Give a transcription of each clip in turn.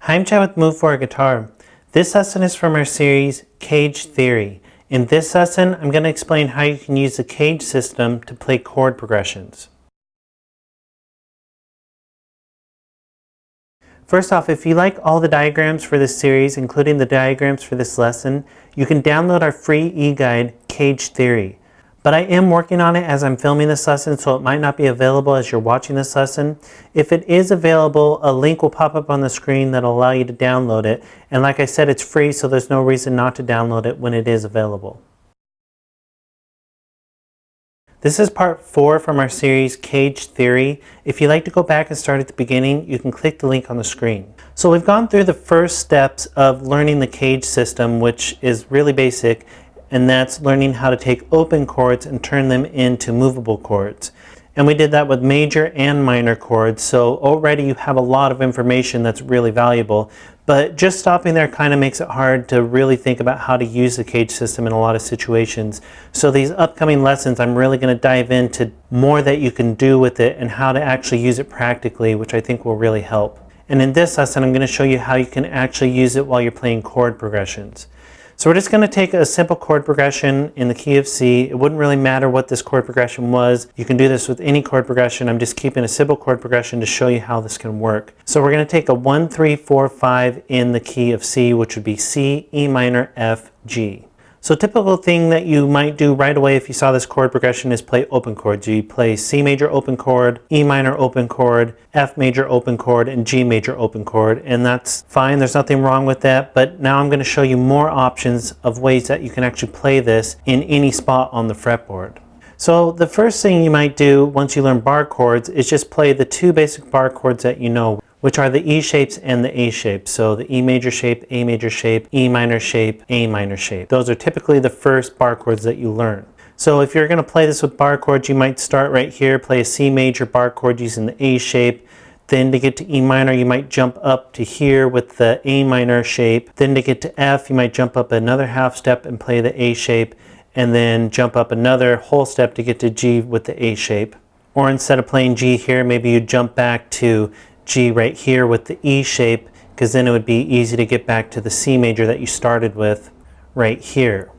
Hi, I'm Chad with Move for a Guitar. This lesson is from our series, CAGED Theory. In this lesson, I'm going to explain how you can use the CAGED system to play chord progressions. First off, if you like all the diagrams for this series, including the diagrams for this lesson, you can download our free e-guide, CAGED Theory. But I am working on it as I'm filming this lesson, so it might not be available as you're watching this lesson. If it is available, a link will pop up on the screen that'll allow you to download it. And like I said, it's free, so there's no reason not to download it when it is available. This is part 4 from our series, CAGED Theory. If you'd like to go back and start at the beginning, you can click the link on the screen. So we've gone through the first steps of learning the CAGED system, which is really basic, and that's learning how to take open chords and turn them into movable chords. And we did that with major and minor chords, so already you have a lot of information that's really valuable. But just stopping there kind of makes it hard to really think about how to use the CAGED system in a lot of situations. So these upcoming lessons, I'm really going to dive into more that you can do with it and how to actually use it practically, which I think will really help. And in this lesson, I'm going to show you how you can actually use it while you're playing chord progressions. So we're just going to take a simple chord progression in the key of C. It wouldn't really matter what this chord progression was. You can do this with any chord progression. I'm just keeping a simple chord progression to show you how this can work. So we're going to take a 1, 3, 4, 5 in the key of C, which would be C, E minor, F, G. So typical thing that you might do right away if you saw this chord progression is play open chords. You play C major open chord, E minor open chord, F major open chord, and G major open chord. And that's fine, there's nothing wrong with that. But now I'm going to show you more options of ways that you can actually play this in any spot on the fretboard. So the first thing you might do once you learn bar chords is just play the two basic bar chords that you know, which are the E shapes and the A shapes. So the E major shape, A major shape, E minor shape, A minor shape. Those are typically the first bar chords that you learn. So if you're going to play this with bar chords, you might start right here, play a C major bar chord using the A shape. Then to get to E minor, you might jump up to here with the A minor shape. Then to get to F, you might jump up another half step and play the A shape. And then jump up another whole step to get to G with the A shape. Or instead of playing G here, maybe you jump back to G right here with the E shape, because then it would be easy to get back to the C major that you started with right here.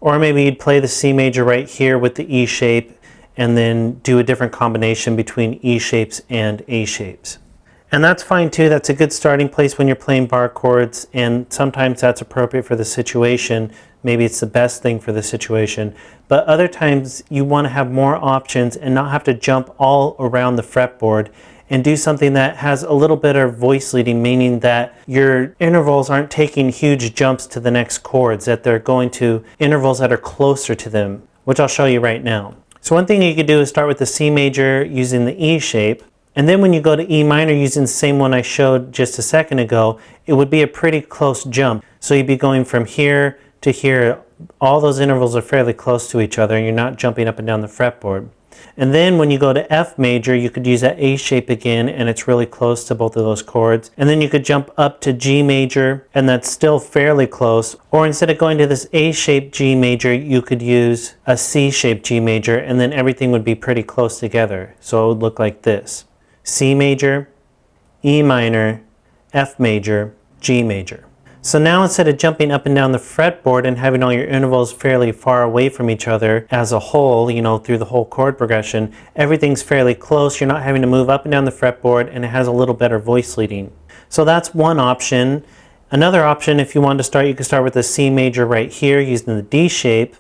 Or maybe you'd play the C major right here with the E shape and then do a different combination between E shapes and A shapes. And that's fine too. That's a good starting place when you're playing bar chords, and sometimes that's appropriate for the situation. Maybe it's the best thing for the situation. But other times you want to have more options and not have to jump all around the fretboard and do something that has a little bit of voice leading, meaning that your intervals aren't taking huge jumps to the next chords, that they're going to intervals that are closer to them, which I'll show you right now. So one thing you could do is start with the C major using the E shape, and then when you go to E minor using the same one I showed just a second ago, it would be a pretty close jump. So you'd be going from here to here. All those intervals are fairly close to each other and you're not jumping up and down the fretboard. And then when you go to F major, you could use that A shape again, and it's really close to both of those chords. And then you could jump up to G major, and that's still fairly close. Or instead of going to this A shaped G major, you could use a C shaped G major, and then everything would be pretty close together. So it would look like this: C major, E minor, F major, G major. So now instead of jumping up and down the fretboard and having all your intervals fairly far away from each other as a whole, you know, through the whole chord progression, everything's fairly close. You're not having to move up and down the fretboard, and it has a little better voice leading. So that's one option. Another option, if you want to start, you can start with a C major right here using the D shape.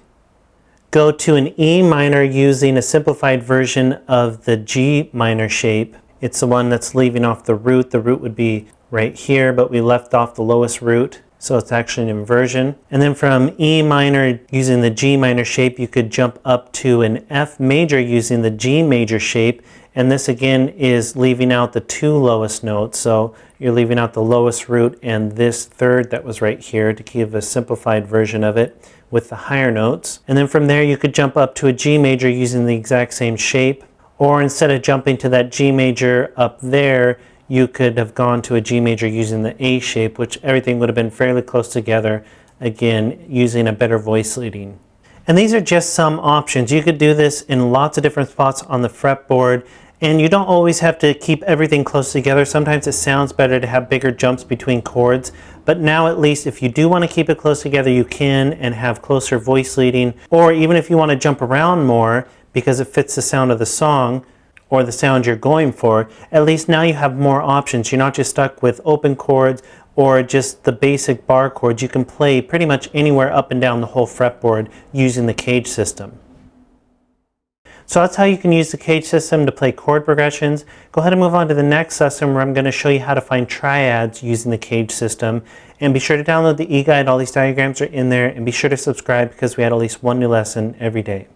Go to an E minor using a simplified version of the G minor shape. It's the one that's leaving off the root. The root would be right here, but we left off the lowest root, so it's actually an inversion. And then from E minor using the G minor shape, you could jump up to an F major using the G major shape, and this again is leaving out the two lowest notes, so you're leaving out the lowest root and this third that was right here to give a simplified version of it with the higher notes. And then from there you could jump up to a G major using the exact same shape, or instead of jumping to that G major up there, you could have gone to a G major using the A shape, which everything would have been fairly close together, again using a better voice leading. And these are just some options. You could do this in lots of different spots on the fretboard, And you don't always have to keep everything close together. Sometimes it sounds better to have bigger jumps between chords. But now at least if you do want to keep it close together, you can, and have closer voice leading. Or even if you want to jump around more because it fits the sound of the song or the sound you're going for, at least now you have more options. You're not just stuck with open chords or just the basic bar chords. You can play pretty much anywhere up and down the whole fretboard using the CAGED system. So that's how you can use the CAGED system to play chord progressions. Go ahead and move on to the next lesson where I'm going to show you how to find triads using the CAGED system. And be sure to download the e-guide. All these diagrams are in there. And be sure to subscribe because we had at least one new lesson every day.